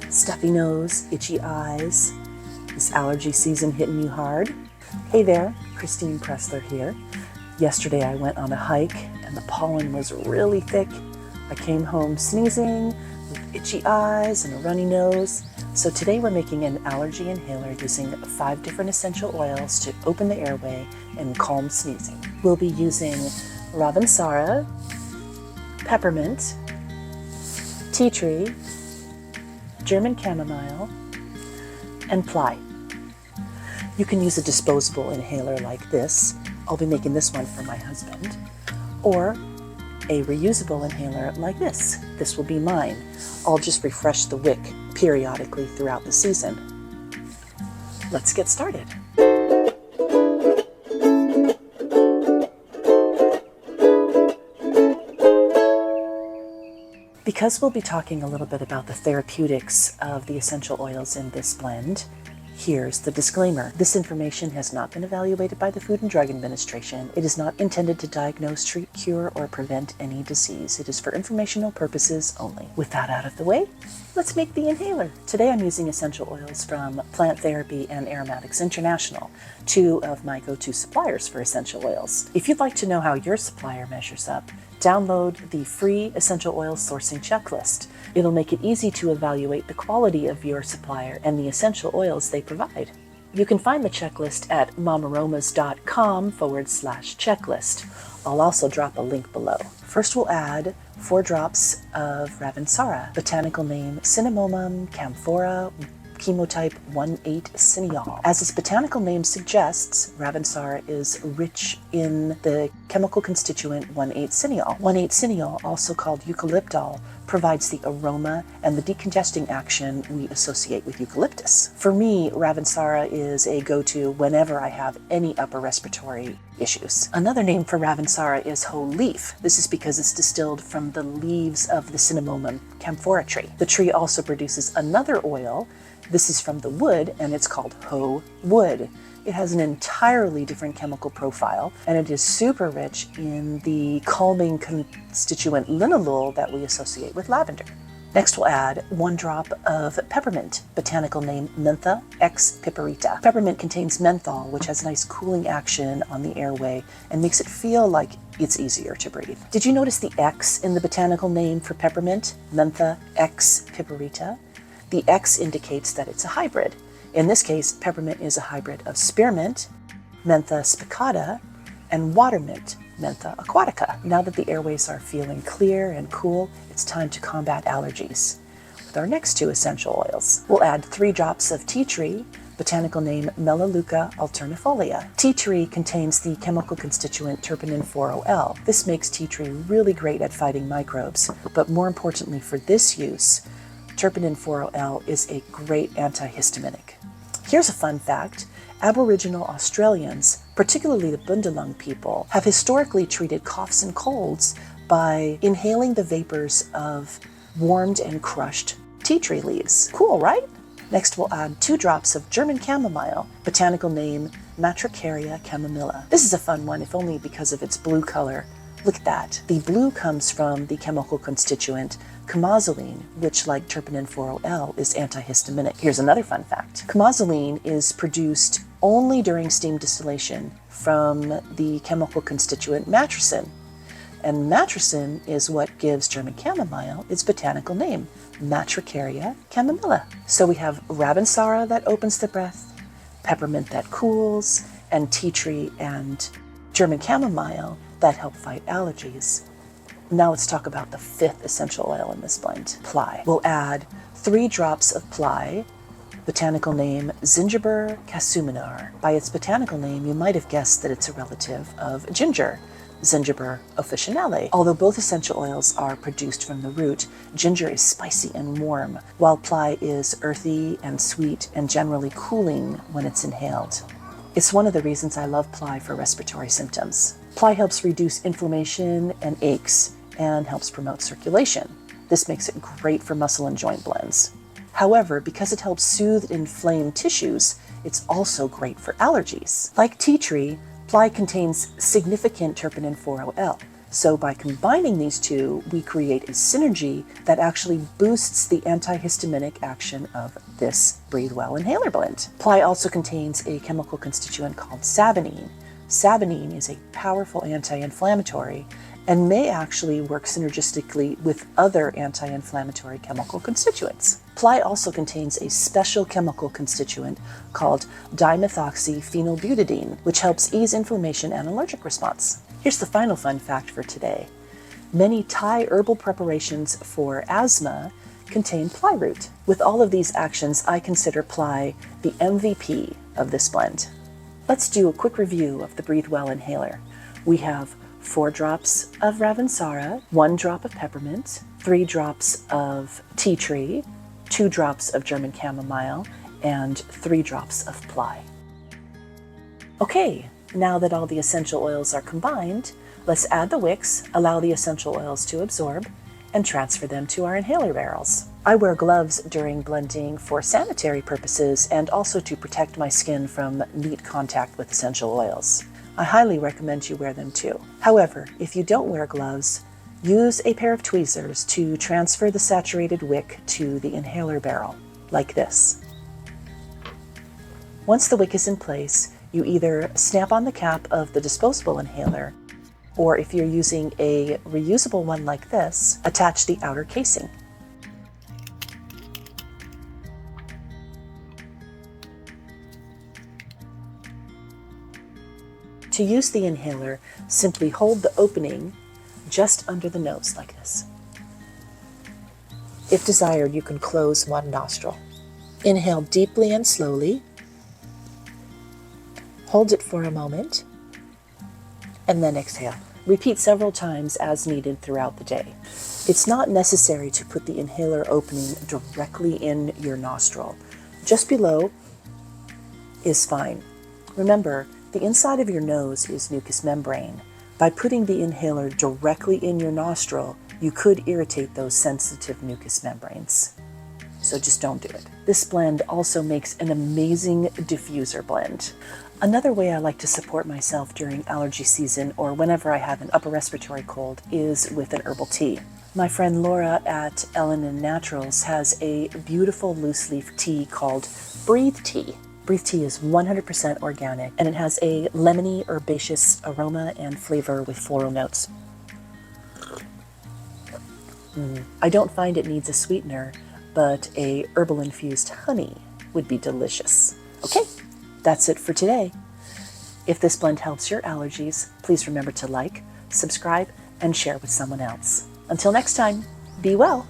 Stuffy nose, itchy eyes, this allergy season hitting you hard? Hey there, Christine Pressler here. Yesterday I went on a hike and the pollen was really thick. I came home sneezing, with itchy eyes and a runny nose. So today we're making an allergy inhaler using 5 different essential oils to open the airway and calm sneezing. We'll be using Ravintsara Peppermint, Tea Tree, German Chamomile, and Ply. You can use a disposable inhaler like this. I'll be making this one for my husband. Or a reusable inhaler like this. This will be mine. I'll just refresh the wick periodically throughout the season. Let's get started. Because we'll be talking a little bit about the therapeutics of the essential oils in this blend, here's the disclaimer. This information has not been evaluated by the Food and Drug Administration. It is not intended to diagnose, treat, cure, or prevent any disease. It is for informational purposes only. With that out of the way, let's make the inhaler. Today I'm using essential oils from Plant Therapy and Aromatics International, 2 of my go-to suppliers for essential oils. If you'd like to know how your supplier measures up, download the free essential oil sourcing checklist. It'll make it easy to evaluate the quality of your supplier and the essential oils they provide. You can find the checklist at momaromas.com/checklist. I'll also drop a link below. First we'll add 4 drops of Ravintsara, botanical name Cinnamomum camphora, chemotype 1,8 cineol. As its botanical name suggests, Ravintsara is rich in the chemical constituent 1,8 cineol. 1,8 cineol, also called eucalyptol, provides the aroma and the decongesting action we associate with eucalyptus. For me, Ravintsara is a go-to whenever I have any upper respiratory issues. Another name for Ravintsara is whole leaf. This is because it's distilled from the leaves of the Cinnamomum camphora tree. The tree also produces another oil. This is from the wood, and it's called hoe wood. It has an entirely different chemical profile, and it is super rich in the calming constituent linalool that we associate with lavender. Next we'll add 1 drop of peppermint, botanical name Mentha X piperita. Peppermint contains menthol, which has nice cooling action on the airway and makes it feel like it's easier to breathe. Did you notice the X in the botanical name for peppermint, Mentha X piperita? The X indicates that it's a hybrid. In this case, peppermint is a hybrid of spearmint, Mentha spicata, and watermint, Mentha aquatica. Now that the airways are feeling clear and cool, it's time to combat allergies. With our next 2 essential oils, we'll add 3 drops of tea tree, botanical name Melaleuca alternifolia. Tea tree contains the chemical constituent terpenin 4-OL. This makes tea tree really great at fighting microbes, but more importantly for this use, terpenin 4-OL is a great antihistaminic. Here's a fun fact. Aboriginal Australians, particularly the Bundjalung people, have historically treated coughs and colds by inhaling the vapors of warmed and crushed tea tree leaves. Cool, right? Next we'll add 2 drops of German chamomile, botanical name Matricaria chamomilla. This is a fun one, if only because of its blue color. Look at that. The blue comes from the chemical constituent chamazoline, which, like terpenin 4-OL, is antihistaminic. Here's another fun fact. Chamazoline is produced only during steam distillation from the chemical constituent matricin. And matricin is what gives German chamomile its botanical name, Matricaria chamomilla. So we have Ravintsara that opens the breath, peppermint that cools, and tea tree and German chamomile that help fight allergies. Now let's talk about the 5th essential oil in this blend, Ply. We'll add 3 drops of Ply, botanical name Zingiber casuminar. By its botanical name, you might have guessed that it's a relative of ginger, Zingiber officinale. Although both essential oils are produced from the root, ginger is spicy and warm, while Ply is earthy and sweet and generally cooling when it's inhaled. It's one of the reasons I love Ply for respiratory symptoms. Ply helps reduce inflammation and aches and helps promote circulation. This makes it great for muscle and joint blends. However, because it helps soothe inflamed tissues, it's also great for allergies. Like tea tree, Ply contains significant terpenin 4-OL. So by combining these two, we create a synergy that actually boosts the antihistaminic action of this Breathe Well inhaler blend. Ply also contains a chemical constituent called saponine. Saponine is a powerful anti-inflammatory and may actually work synergistically with other anti-inflammatory chemical constituents. Ply also contains a special chemical constituent called dimethoxyphenylbutadiene, which helps ease inflammation and allergic response. Here's the final fun fact for today. Many Thai herbal preparations for asthma contain ply root. With all of these actions, I consider ply the MVP of this blend. Let's do a quick review of the Breathe Well inhaler. We have 4 drops of Ravintsara, 1 drop of peppermint, 3 drops of tea tree, 2 drops of German chamomile, and 3 drops of ply. Okay, now that all the essential oils are combined, let's add the wicks, allow the essential oils to absorb, and transfer them to our inhaler barrels. I wear gloves during blending for sanitary purposes and also to protect my skin from neat contact with essential oils. I highly recommend you wear them too. However, if you don't wear gloves, use a pair of tweezers to transfer the saturated wick to the inhaler barrel, like this. Once the wick is in place, you either snap on the cap of the disposable inhaler, or if you're using a reusable one like this, attach the outer casing. To use the inhaler, simply hold the opening just under the nose like this. If desired, you can close one nostril. Inhale deeply and slowly. Hold it for a moment, and then exhale. Repeat several times as needed throughout the day. It's not necessary to put the inhaler opening directly in your nostril. Just below is fine. Remember, the inside of your nose is mucous membrane. By putting the inhaler directly in your nostril, you could irritate those sensitive mucous membranes. So just don't do it. This blend also makes an amazing diffuser blend. Another way I like to support myself during allergy season or whenever I have an upper respiratory cold is with an herbal tea. My friend Laura at Ellen & Naturals has a beautiful loose leaf tea called Breathe Tea. Breathe Tea is 100% organic, and it has a lemony, herbaceous aroma and flavor with floral notes. I don't find it needs a sweetener, but a herbal-infused honey would be delicious. Okay, that's it for today. If this blend helps your allergies, please remember to like, subscribe, and share with someone else. Until next time, be well.